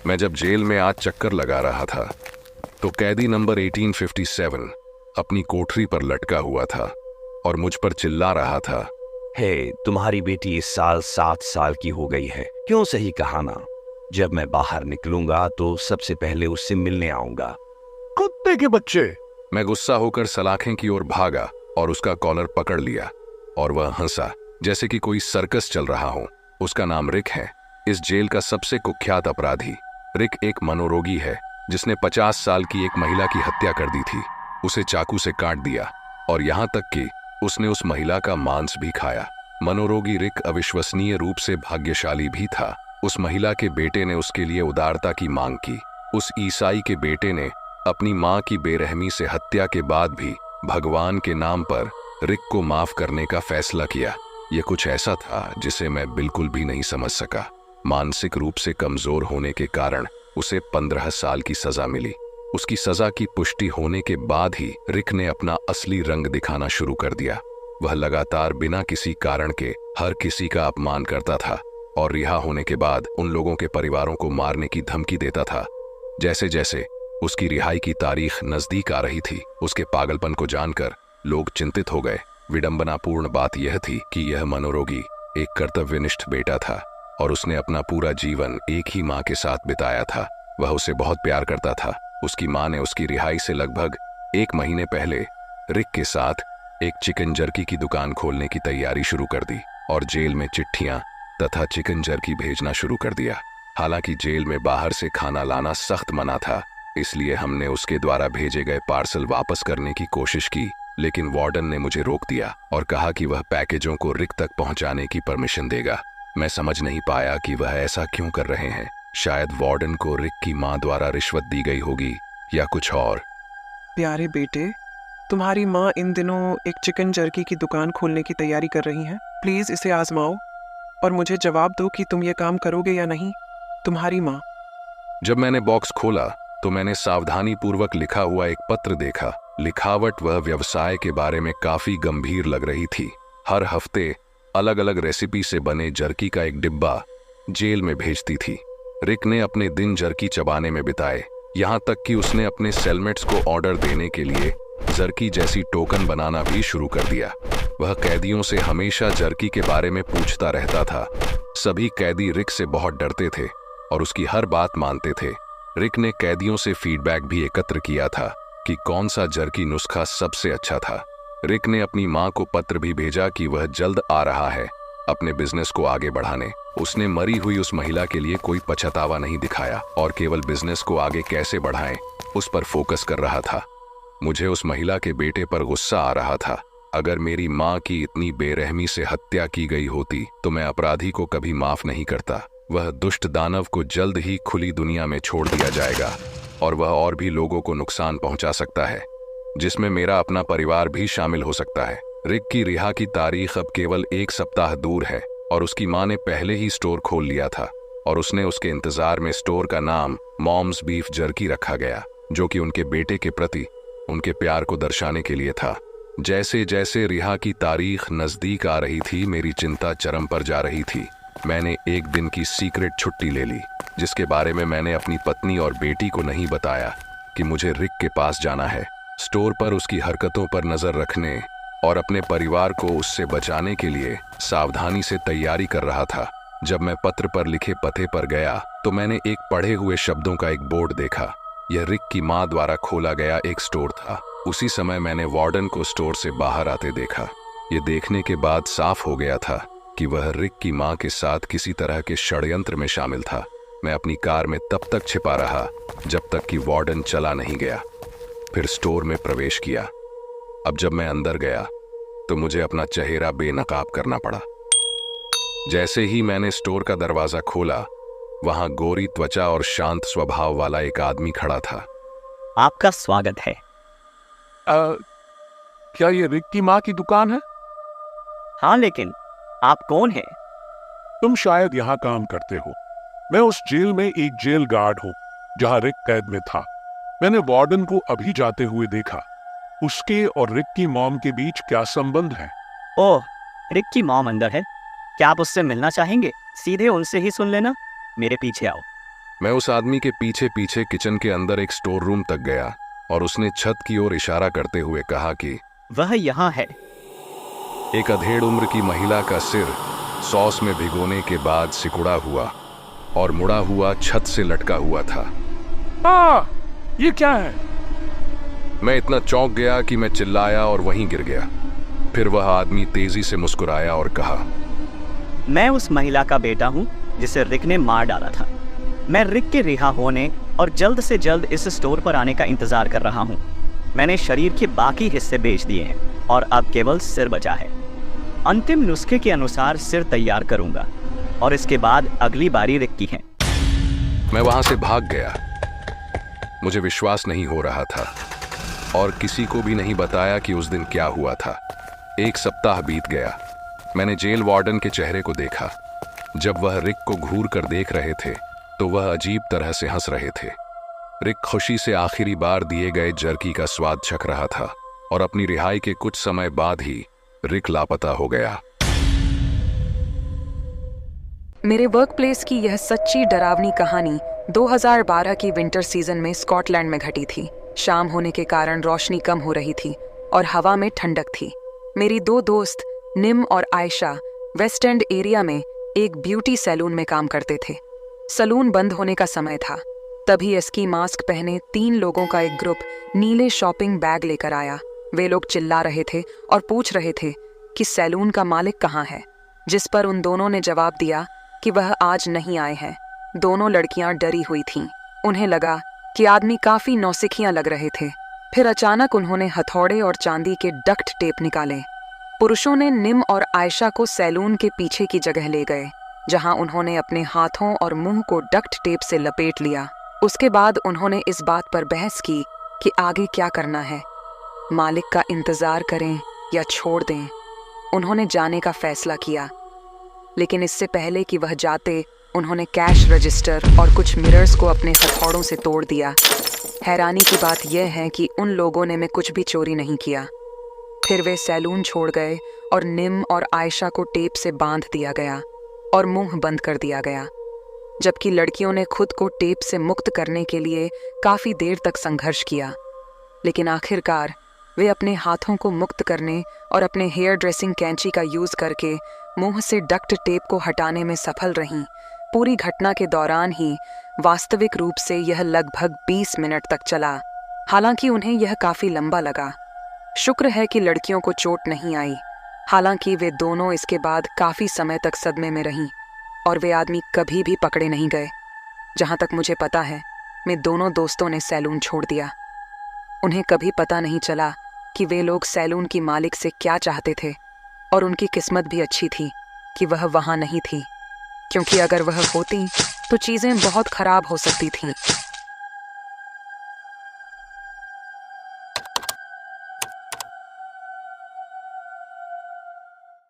मैं जब जेल में आज चक्कर लगा रहा था तो कैदी नंबर 1857 अपनी कोठरी पर लटका हुआ था और मुझ पर चिल्ला रहा था, हे, तुम्हारी बेटी इस साल 7 साल की हो गई है, क्यों सही कहा ना? जब मैं बाहर निकलूंगा तो सबसे पहले उससे मिलने आऊंगा। कुत्ते के बच्चे! मैं गुस्सा होकर सलाखें की ओर भागा और उसका कॉलर पकड़ लिया और वह हंसा जैसे कि कोई सर्कस चल रहा हो। उसका नाम रिक है, इस जेल का सबसे कुख्यात अपराधी। रिक एक मनोरोगी है जिसने 50 साल की एक महिला की हत्या कर दी थी, उसे चाकू से काट दिया और यहाँ तक कि उसने उस महिला का मांस भी खाया। मनोरोगी रिक अविश्वसनीय रूप से भाग्यशाली भी था। उस महिला के बेटे ने उसके लिए उदारता की मांग की। उस ईसाई के बेटे ने अपनी मां की बेरहमी से हत्या के बाद भी भगवान के नाम पर रिक को माफ करने का फैसला किया। यह कुछ ऐसा था जिसे मैं बिल्कुल भी नहीं समझ सका। मानसिक रूप से कमजोर होने के कारण उसे 15 साल की सजा मिली। उसकी सजा की पुष्टि होने के बाद ही रिक ने अपना असली रंग दिखाना शुरू कर दिया। वह लगातार बिना किसी कारण के हर किसी का अपमान करता था और रिहा होने के बाद उन लोगों के परिवारों को मारने की धमकी देता था। जैसे जैसे उसकी रिहाई की तारीख नजदीक आ रही थी, उसके पागलपन को जानकर लोग चिंतित हो गए। विडंबनापूर्ण बात यह थी कि यह मनोरोगी एक कर्तव्यनिष्ठ बेटा था और उसने अपना पूरा जीवन एक ही मां के साथ बिताया था। वह उसे बहुत प्यार करता था। उसकी मां ने उसकी रिहाई से लगभग 1 महीने पहले रिक के साथ एक चिकन जर्की की दुकान खोलने की तैयारी शुरू कर दी और जेल में चिट्ठियां तथा चिकन जर्की भेजना शुरू कर दिया। हालांकि जेल में बाहर से खाना लाना सख्त मना था, इसलिए हमने उसके द्वारा भेजे गए पार्सल वापस करने की कोशिश की, लेकिन वार्डन ने मुझे रोक दिया और कहा कि वह पैकेजों को रिक तक पहुंचाने की परमिशन देगा। मैं समझ नहीं पाया कि वह ऐसा क्यों कर रहे हैं। शायद वार्डन को रिक की मां द्वारा रिश्वत दी गई होगी या कुछ और। प्यारे बेटे, तुम्हारी माँ इन दिनों एक चिकन जर्की की दुकान खोलने की तैयारी कर रही हैं। प्लीज इसे आजमाओ और मुझे जवाब दो कि तुम ये काम करोगे या नहीं। तुम्हारी माँ। जब मैंने बॉक्स खोला तो मैंने सावधानी पूर्वक लिखा हुआ एक पत्र देखा। लिखावट वह व्यवसाय के बारे में काफी गंभीर लग रही थी। हर हफ्ते अलग अलग रेसिपी से बने जर्की का एक डिब्बा जेल में भेजती थी। रिक ने अपने दिन जर्की चबाने में बिताए, यहाँ तक कि उसने अपने सेलमेट्स को ऑर्डर देने के लिए जर्की जैसी टोकन बनाना भी शुरू कर दिया। वह कैदियों से हमेशा जर्की के बारे में पूछता रहता था। सभी कैदी रिक से बहुत डरते थे और उसकी हर बात मानते थे। रिक ने कैदियों से फीडबैक भी एकत्र किया था कि कौन सा जर्की नुस्खा सबसे अच्छा था। रिक ने अपनी मां को पत्र भी भेजा कि वह जल्द आ रहा है अपने बिजनेस को आगे बढ़ाने। उसने मरी हुई उस महिला के लिए कोई पछतावा नहीं दिखाया और केवल बिजनेस को आगे कैसे बढ़ाएं उस पर फोकस कर रहा था। मुझे उस महिला के बेटे पर गुस्सा आ रहा था। अगर मेरी मां की इतनी बेरहमी से हत्या की गई होती तो मैं अपराधी को कभी माफ नहीं करता। वह दुष्ट दानव को जल्द ही खुली दुनिया में छोड़ दिया जाएगा और वह और भी लोगों को नुकसान पहुंचा सकता है, जिसमें मेरा अपना परिवार भी शामिल हो सकता है। रिक की रिहा की तारीख अब केवल 1 सप्ताह दूर है और उसकी मां ने पहले ही स्टोर खोल लिया था और उसने उसके इंतजार में स्टोर का नाम मॉम्स बीफ जर्की रखा गया, जो कि उनके बेटे के प्रति उनके प्यार को दर्शाने के लिए था। जैसे जैसे रिहा की तारीख नजदीक आ रही थी, मेरी चिंता चरम पर जा रही थी। मैंने एक दिन की सीक्रेट छुट्टी ले ली, जिसके बारे में मैंने अपनी पत्नी और बेटी को नहीं बताया कि मुझे रिक के पास जाना है। स्टोर पर उसकी हरकतों पर नजर रखने और अपने परिवार को उससे बचाने के लिए सावधानी से तैयारी कर रहा था। जब मैं पत्र पर लिखे पते पर गया तो मैंने एक पढ़े हुए शब्दों का एक बोर्ड देखा। यह रिक की मां द्वारा खोला गया एक स्टोर था। उसी समय मैंने वार्डन को स्टोर से बाहर आते देखा। यह देखने के बाद साफ हो गया था कि वह रिक की मां के साथ किसी तरह के षड्यंत्र में शामिल था। मैं अपनी कार में तब तक छिपा रहा जब तक कि वार्डन चला नहीं गया, फिर स्टोर में प्रवेश किया। अब जब मैं अंदर गया तो मुझे अपना चेहरा बेनकाब करना पड़ा। जैसे ही मैंने स्टोर का दरवाजा खोला, वहां गोरी त्वचा और शांत स्वभाव वाला एक आदमी खड़ा था। आपका स्वागत है। क्या ये रिक की माँ की दुकान है? हाँ, लेकिन आप कौन हैं? तुम शायद यहाँ काम करते हो। मैं उस जेल में एक जेल गार्ड हूँ जहाँ रिक कैद में था। मैंने वार्डन को अभी जाते हुए देखा। उसके और रिक की मॉम के बीच क्या संबंध है? ओह, रिक की मॉम अंदर है। क्या आप उससे मिलना चाहेंगे? सीधे उनसे ही सुन लेना। मेरे पीछे आओ। मैं उस आदमी के पीछे पीछे किचन के अंदर एक स्टोर रूम तक गया और उसने छत की ओर इशारा करते हुए कहा कि वह यहाँ है। एक अधेड़ उम्र की महिला का सिर सॉस में भिगोने के बाद सिकुड़ा हुआ और मुड़ा हुआ छत से लटका हुआ था। ये क्या है? मैं इतना चौंक गया कि मैं चिल्लाया और वहीं गिर गया। फिर वह आदमी तेजी से मुस्कुराया और कहा, मैं उस महिला का बेटा हूँ जिसे रिक ने मार डाला था। मैं रिक के रिहा होने और जल्द से जल्द इस स्टोर पर आने का इंतजार कर रहा हूँ। मैंने शरीर के बाकी हिस्से बेच दिए हैं और अब केवल सिर बचा है। अंतिम नुस्खे के अनुसार सिर तैयार करूंगा और इसके बाद अगली बारी रिक की है। मैं वहां से भाग गया। मुझे विश्वास नहीं हो रहा था और किसी को भी नहीं बताया कि उस दिन क्या हुआ था। 1 सप्ताह बीत गया। मैंने जेल वार्डन के चेहरे को देखा। जब वह रिक को घूर कर देख रहे थे तो वह अजीब तरह से हंस रहे थे। रिक खुशी से आखिरी बार दिए गए जर्की का स्वाद चख रहा था और अपनी रिहाई के कुछ समय बाद ही रिक लापता हो गया। मेरे वर्क प्लेस की यह सच्ची डरावनी कहानी 2012 की विंटर सीजन में स्कॉटलैंड में घटी थी। शाम होने के कारण रोशनी कम हो रही थी और हवा में ठंडक थी। मेरी 2 दोस्त निम और आयशा वेस्ट एंड एरिया में एक ब्यूटी सैलून में काम करते थे। सैलून बंद होने का समय था। तभी स्की मास्क पहने 3 लोगों का एक ग्रुप नीले शॉपिंग बैग लेकर आया। वे लोग चिल्ला रहे थे और पूछ रहे थे कि सैलून का मालिक कहाँ है, जिस पर उन दोनों ने जवाब दिया कि वह आज नहीं आए हैं। दोनों लड़कियां डरी हुई थीं। उन्हें लगा कि आदमी काफी नौसिखियां लग रहे थे। फिर अचानक उन्होंने हथौड़े और चांदी के डक्ट टेप निकाले। पुरुषों ने निम और आयशा को सैलून के पीछे की जगह ले गए, जहां उन्होंने अपने हाथों और मुंह को डक्ट टेप से लपेट लिया। उसके बाद उन्होंने इस बात पर बहस की कि आगे क्या करना है, मालिक का इंतजार करें या छोड़ दें। उन्होंने जाने का फैसला किया, लेकिन इससे पहले कि वह जाते उन्होंने कैश रजिस्टर और कुछ मिरर्स को अपने हथौड़ों से तोड़ दिया। हैरानी की बात यह है कि उन लोगों ने कुछ भी चोरी नहीं किया। फिर वे सैलून छोड़ गए और निम और आयशा को टेप से बांध दिया गया और मुंह बंद कर दिया गया, जबकि लड़कियों ने खुद को टेप से मुक्त करने के लिए काफी देर तक संघर्ष किया। लेकिन आखिरकार वे अपने हाथों को मुक्त करने और अपने हेयर ड्रेसिंग कैंची का यूज करके मुंह से डक्ट टेप को हटाने में सफल रहीं। पूरी घटना के दौरान ही वास्तविक रूप से यह लगभग 20 मिनट तक चला। हालांकि उन्हें यह काफी लंबा लगा। शुक्र है कि लड़कियों को चोट नहीं आई। हालांकि वे दोनों इसके बाद काफी समय तक सदमे में रहीं और वे आदमी कभी भी पकड़े नहीं गए। जहां तक मुझे पता है, मेरे दोनों दोस्तों ने सैलून छोड़ दिया। उन्हें कभी पता नहीं चला कि वे लोग सैलून की मालिक से क्या चाहते थे, और उनकी किस्मत भी अच्छी थी कि वह वहां नहीं थी, क्योंकि अगर वह होती तो चीजें बहुत खराब हो सकती थीं।